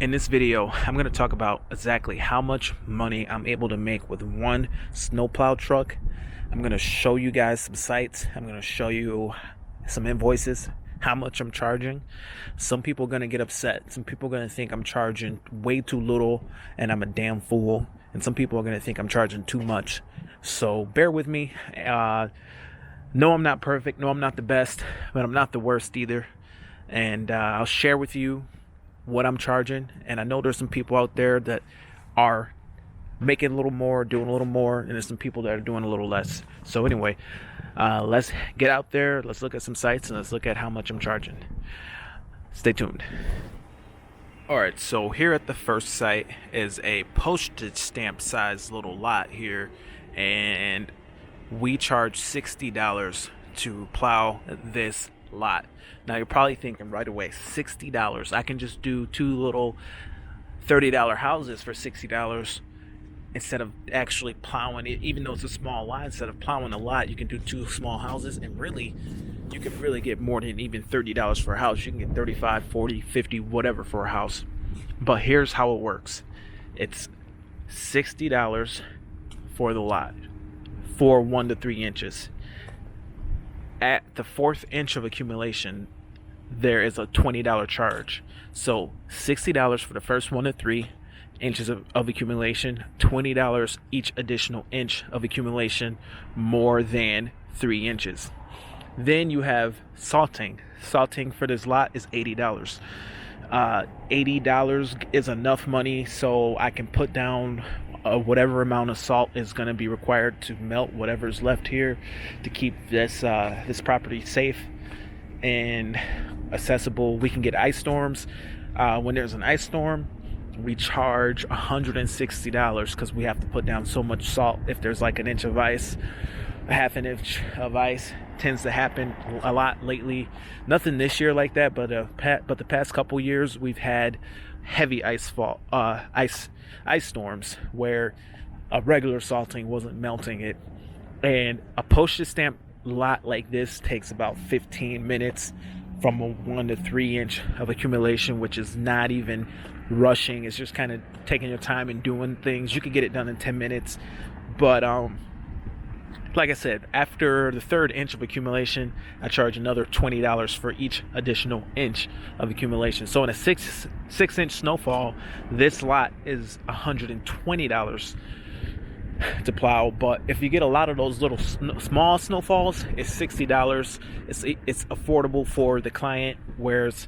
In this video, I'm going to talk about exactly how much money I'm able to make with one snowplow truck. I'm going to show you guys some sites. I'm going to show you some invoices, how much I'm charging. Some people are going to get upset. Some people are going to think I'm charging way too little and I'm a damn fool. And some people are going to think I'm charging too much. So bear with me. No, I'm not perfect. No, I'm not the best, but I'm not the worst either. And I'll share with you what I'm charging. And I know there's some people out there that are making a little more, doing a little more, and there's some people that are doing a little less. So anyway, let's get out there, let's look at some sites, and let's look at how much I'm charging. Stay tuned. Alright, so here at the first site is a postage stamp size little lot here, and we charge $60 to plow this lot. Now you're probably thinking right away, $60. I can just do two little $30 houses for $60 instead of actually plowing it. Even though it's a small lot, instead of plowing a lot, you can do two small houses, and really you can really get more than even $30 for a house. You can get 35, 40, 50, whatever for a house. But here's how it works. It's $60 for the lot for 1 to 3 inches. At the 4th inch of accumulation, there is a $20 charge. So $60 for the first 1 to 3 inches of accumulation, $20 each additional inch of accumulation more than 3 inches. Then you have salting. Salting for this lot is $80. $80 is enough money so I can put down whatever amount of salt is going to be required to melt whatever's left here to keep this property safe and accessible. We can get ice storms. When there's an ice storm, we charge $160 because we have to put down so much salt. If there's like an inch of ice, a half an inch of ice tends to happen a lot lately. Nothing this year like that, but the past couple years we've had heavy ice storms where a regular salting wasn't melting it. And a postage stamp lot like this takes about 15 minutes from a 1 to 3 inch of accumulation, which is not even rushing. It's just kind of taking your time and doing things. You could get it done in 10 minutes, but like I said, after the 3rd inch of accumulation, I charge another $20 for each additional inch of accumulation. So in a 6 inch snowfall, this lot is $120 to plow. But if you get a lot of those little small snowfalls, it's $60. It's affordable for the client, whereas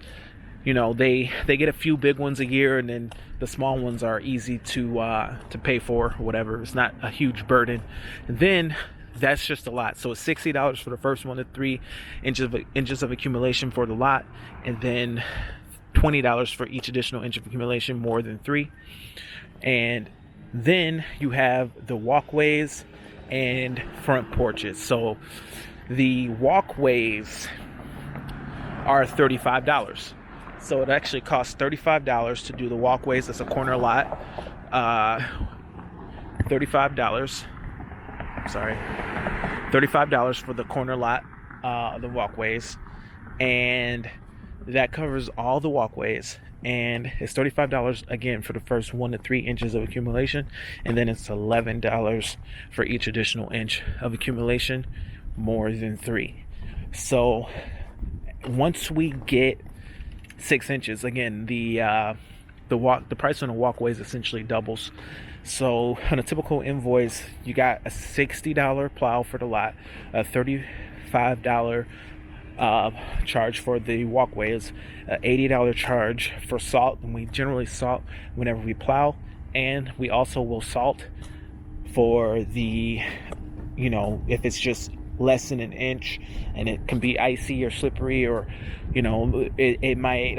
they get a few big ones a year, and then the small ones are easy to pay for, whatever. It's not a huge burden. And then that's just a lot. So it's $60 for the first 1 to 3 inches of accumulation for the lot, and then $20 for each additional inch of accumulation more than 3. And then you have the walkways and front porches. So the walkways are $35. So it actually costs $35 to do the walkways. That's a corner lot. $35 for the corner lot, the walkways, and that covers all the walkways. And it's $35 again for the first 1 to 3 inches of accumulation, and then it's $11 for each additional inch of accumulation more than 3. So once we get 6 inches, again, the price on the walkways essentially doubles. So on a typical invoice, you got a $60 plow for the lot, a $35 charge for the walkways, an $80 charge for salt, and we generally salt whenever we plow, and we also will salt for the, if it's just less than an inch and it can be icy or slippery, or it might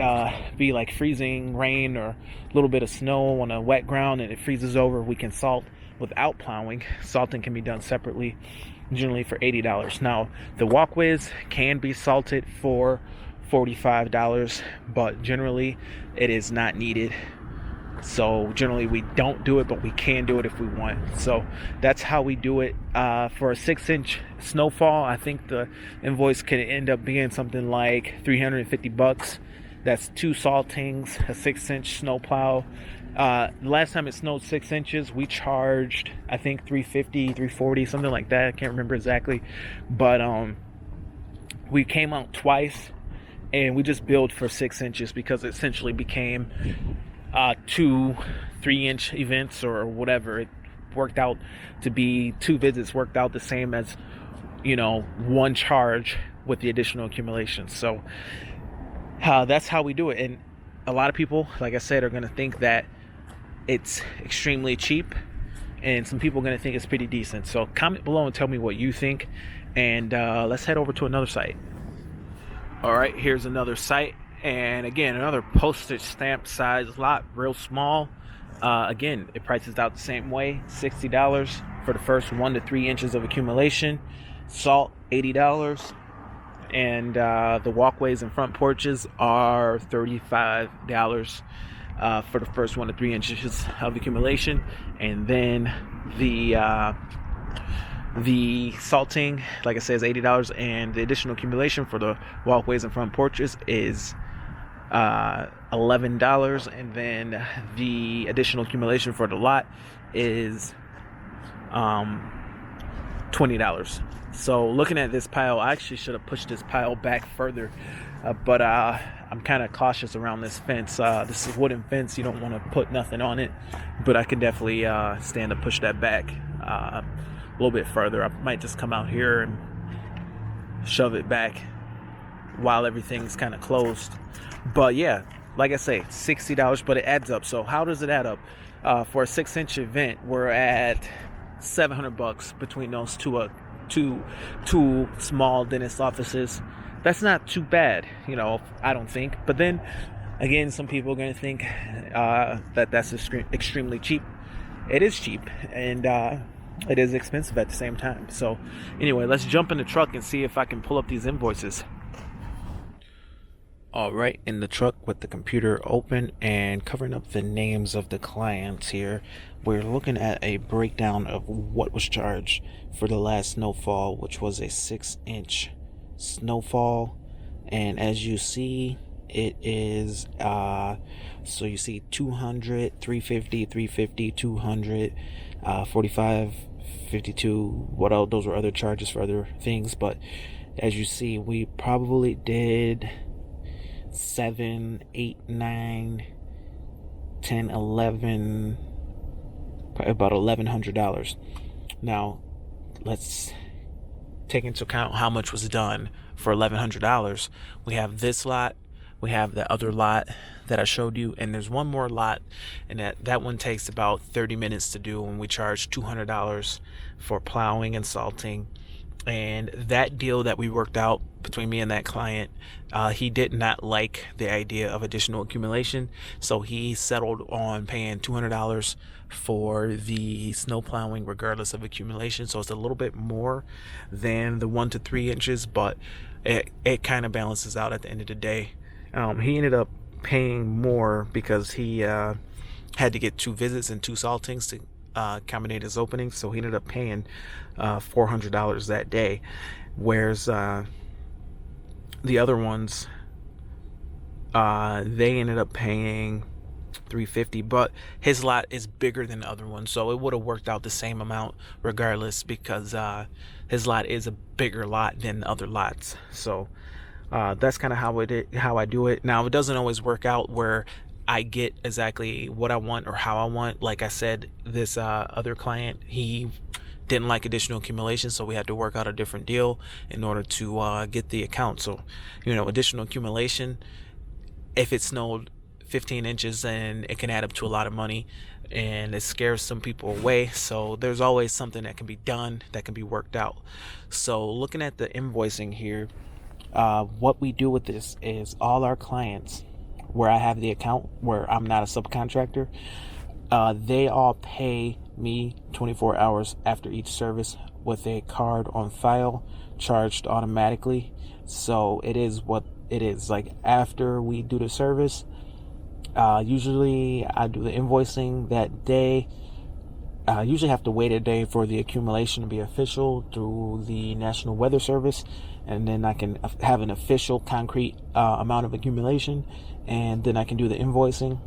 be like freezing rain or a little bit of snow on a wet ground and it freezes over, we can salt without plowing. Salting can be done separately, generally for $80. Now the walkways can be salted for $45, but generally it is not needed. So generally we don't do it, but we can do it if we want. So that's how we do it. For a 6-inch snowfall, I think the invoice could end up being something like $350. That's 2 saltings, a 6-inch snowplow. Last time it snowed 6 inches, we charged, I think, $350, $340, something like that. I can't remember exactly. But we came out twice, and we just billed for 6 inches because it essentially became 2 3-inch events or whatever. It worked out to be 2 visits, worked out the same as, 1 charge with the additional accumulation. So that's how we do it. And a lot of people, like I said, are going to think that it's extremely cheap, and some people are going to think it's pretty decent. So comment below and tell me what you think, and let's head over to another site. All right, here's another site, and again, another postage stamp size lot, real small. Again, it prices out the same way, $60 for the first 1 to 3 inches of accumulation. Salt, $80. And the walkways and front porches are $35 for the first 1 to 3 inches of accumulation. And then the salting, like I said, is $80, and the additional accumulation for the walkways and front porches is $11, and then the additional accumulation for the lot is $20. So looking at this pile, I actually should have pushed this pile back further, but I'm kind of cautious around this fence. This is wooden fence, you don't want to put nothing on it, but I can definitely stand to push that back a little bit further. I might just come out here and shove it back while everything's kind of closed. But yeah, like I say, $60, but it adds up. So how does it add up? For a 6-inch event, we're at $700 between those two small dentist offices. That's not too bad, I don't think. But then again, some people are going to think that that's extremely cheap. It is cheap, and it is expensive at the same time. So anyway, let's jump in the truck and see if I can pull up these invoices. All right, in the truck with the computer open and covering up the names of the clients here, we're looking at a breakdown of what was charged for the last snowfall, which was a 6-inch snowfall. And as you see, it is so you see 200, 350, 350, 200, 45, 52. What else? Those were other charges for other things, but as you see, we probably did 7, 8, 9, 10, 11, probably about $1,100. Now let's take into account how much was done for $1,100. We have this lot, we have the other lot that I showed you, and there's one more lot, and that one takes about 30 minutes to do, and we charge $200 for plowing and salting. And that deal that we worked out between me and that client, he did not like the idea of additional accumulation, so he settled on paying $200 for the snow plowing regardless of accumulation. So it's a little bit more than the 1 to 3 inches, but it kind of balances out at the end of the day. He ended up paying more because he had to get 2 visits and 2 saltings to accommodate his opening, so he ended up paying $400 that day, whereas the other ones, they ended up paying $350, but his lot is bigger than the other one, so it would have worked out the same amount regardless, because his lot is a bigger lot than the other lots. So that's kind of how I do it. Now, it doesn't always work out where I get exactly what I want or how I want. Like I said, this other client, he didn't like additional accumulation, so we had to work out a different deal in order to get the account. So, additional accumulation, if it snowed 15 inches, then it can add up to a lot of money, and it scares some people away. So there's always something that can be done, that can be worked out. So looking at the invoicing here, what we do with this is all our clients where I have the account, where I'm not a subcontractor, they all pay me 24 hours after each service with a card on file, charged automatically. So it is what it is. Like, after we do the service, usually I do the invoicing that day. I usually have to wait a day for the accumulation to be official through the National Weather Service, and then I can have an official concrete amount of accumulation, and then I can do the invoicing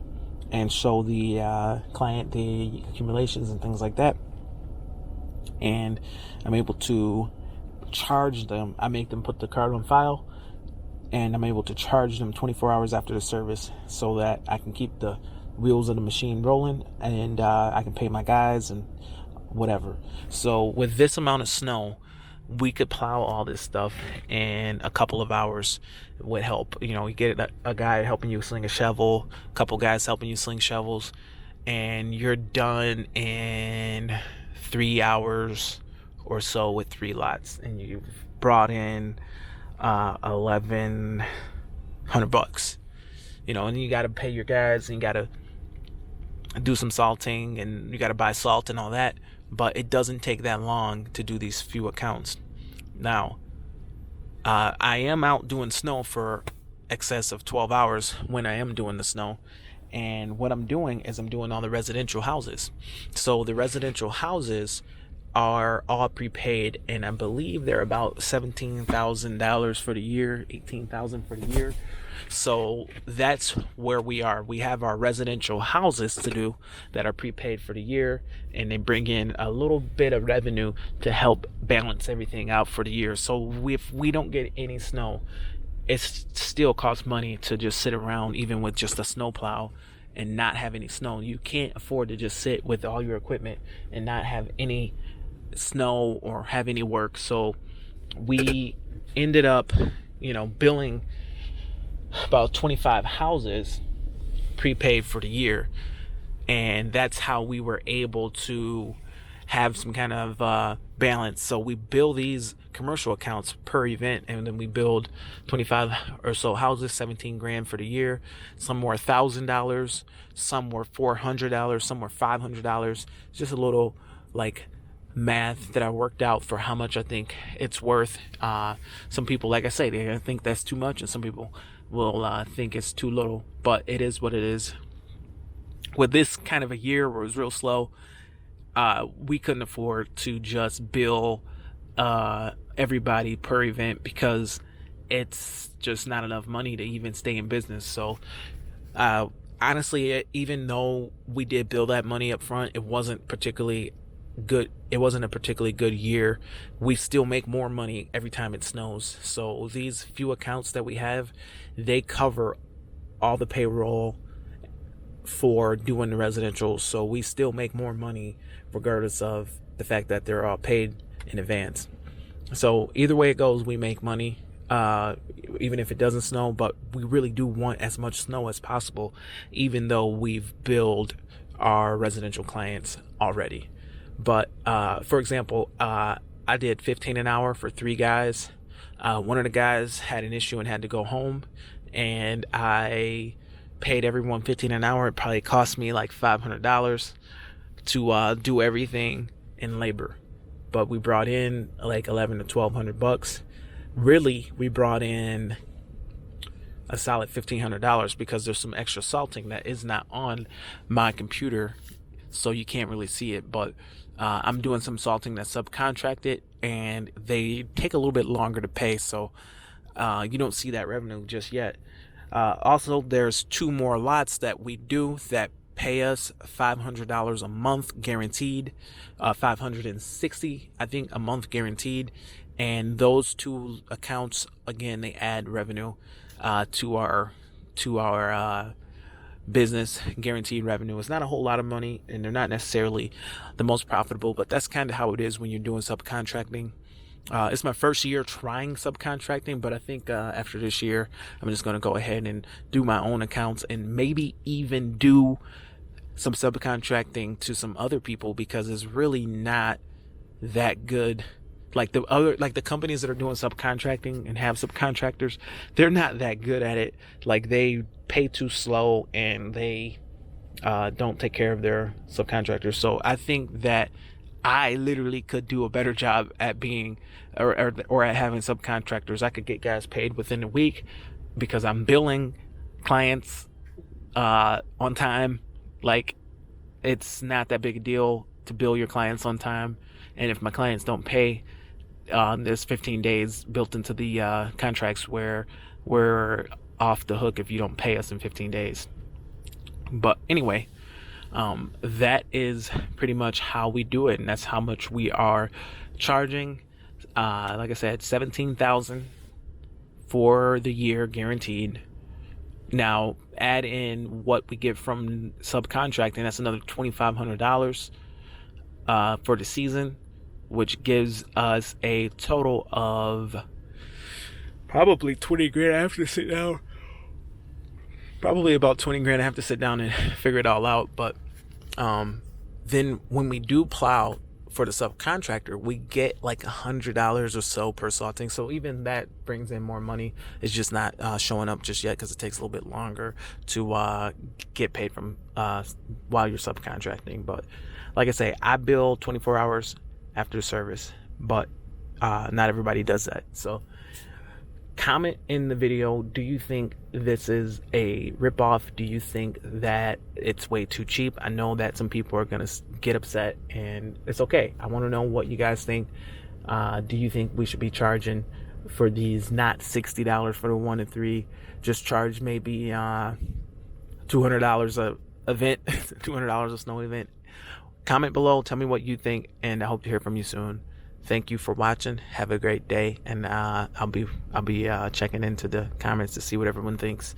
and show the client the accumulations and things like that. And I'm able to charge them. I make them put the card on file, and I'm able to charge them 24 hours after the service, so that I can keep the wheels of the machine rolling, and I can pay my guys and whatever. So with this amount of snow, we could plow all this stuff in a couple of hours with help. You get a guy helping you sling a shovel, a couple guys helping you sling shovels, and you're done in 3 hours or so with 3 lots, and you've brought in $1,100. And you got to pay your guys, and you got to do some salting, and you got to buy salt and all that. But it doesn't take that long to do these few accounts. Now, I am out doing snow for excess of 12 hours when I am doing the snow. And what I'm doing is I'm doing all the residential houses. So the residential houses are all prepaid, and I believe they're about $17,000 for the year, $18,000 for the year. So that's where we are. We have our residential houses to do that are prepaid for the year, and they bring in a little bit of revenue to help balance everything out for the year. So if we don't get any snow, it still costs money to just sit around, even with just a snowplow, and not have any snow. You can't afford to just sit with all your equipment and not have any snow or have any work. So we ended up, billing about 25 houses prepaid for the year, and that's how we were able to have some kind of balance. So we bill these commercial accounts per event, and then we build 25 or so houses, 17 grand for the year. Some were $1,000, some were $400, some were $500. Just a little math that I worked out for how much I think it's worth. Some people, like I say, they think that's too much, and some people will think it's too little, but it is what it is. With this kind of a year where it was real slow, we couldn't afford to just bill everybody per event, because it's just not enough money to even stay in business. So honestly, even though we did bill that money up front, it wasn't particularly good. It wasn't a particularly good year. We still make more money every time it snows. So these few accounts that we have, they cover all the payroll for doing the residential. So we still make more money regardless of the fact that they're all paid in advance. So either way it goes, we make money, even if it doesn't snow. But we really do want as much snow as possible, even though we've billed our residential clients already. But for example, I did 15 an hour for 3 guys. One of the guys had an issue and had to go home, and I paid everyone 15 an hour. It probably cost me like $500 to do everything in labor. But we brought in like $1,100 to $1,200. Really, we brought in a solid $1,500, because there's some extra salting that is not on my computer, so you can't really see it. But I'm doing some salting that's subcontracted, and they take a little bit longer to pay, so you don't see that revenue just yet. Also, there's 2 more lots that we do that pay us $500 a month guaranteed, $560 I think a month guaranteed, and those 2 accounts, again, they add revenue to our business. Guaranteed revenue. It's not a whole lot of money, and they're not necessarily the most profitable, but that's kind of how it is when you're doing subcontracting. It's my first year trying subcontracting, but I think after this year, I'm just going to go ahead and do my own accounts, and maybe even do some subcontracting to some other people, because it's really not that good. Like the companies that are doing subcontracting and have subcontractors, they're not that good at it. Like, they pay too slow, and they don't take care of their subcontractors. So I think that I literally could do a better job at being or at having subcontractors. I could get guys paid within a week, because I'm billing clients on time. Like, it's not that big a deal to bill your clients on time, and if my clients don't pay, there's 15 days built into the contracts where we're off the hook if you don't pay us in 15 days. But anyway, that is pretty much how we do it, and that's how much we are charging. Like I said, $17,000 for the year guaranteed. Now add in what we get from subcontracting, that's another $2,500 for the season, which gives us a total of probably 20 grand. I have to sit down. Probably about 20 grand. I have to sit down and figure it all out. But then when we do plow for the subcontractor, we get like $100 or so per salting. So even that brings in more money. It's just not showing up just yet because it takes a little bit longer to get paid from while you're subcontracting. But like I say, I bill 24 hours after the service, but not everybody does that. So comment in the video, do you think this is a ripoff? Do you think that it's way too cheap? I know that some people are gonna get upset, and it's okay. I want to know what you guys think. Do you think we should be charging for these not $60 for the 1 to 3? Just charge maybe $200 a event, $200 a snow event. Comment below, tell me what you think, and I hope to hear from you soon. Thank you for watching. Have a great day, and I'll be checking into the comments to see what everyone thinks.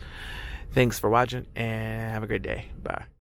Thanks for watching, and have a great day. Bye.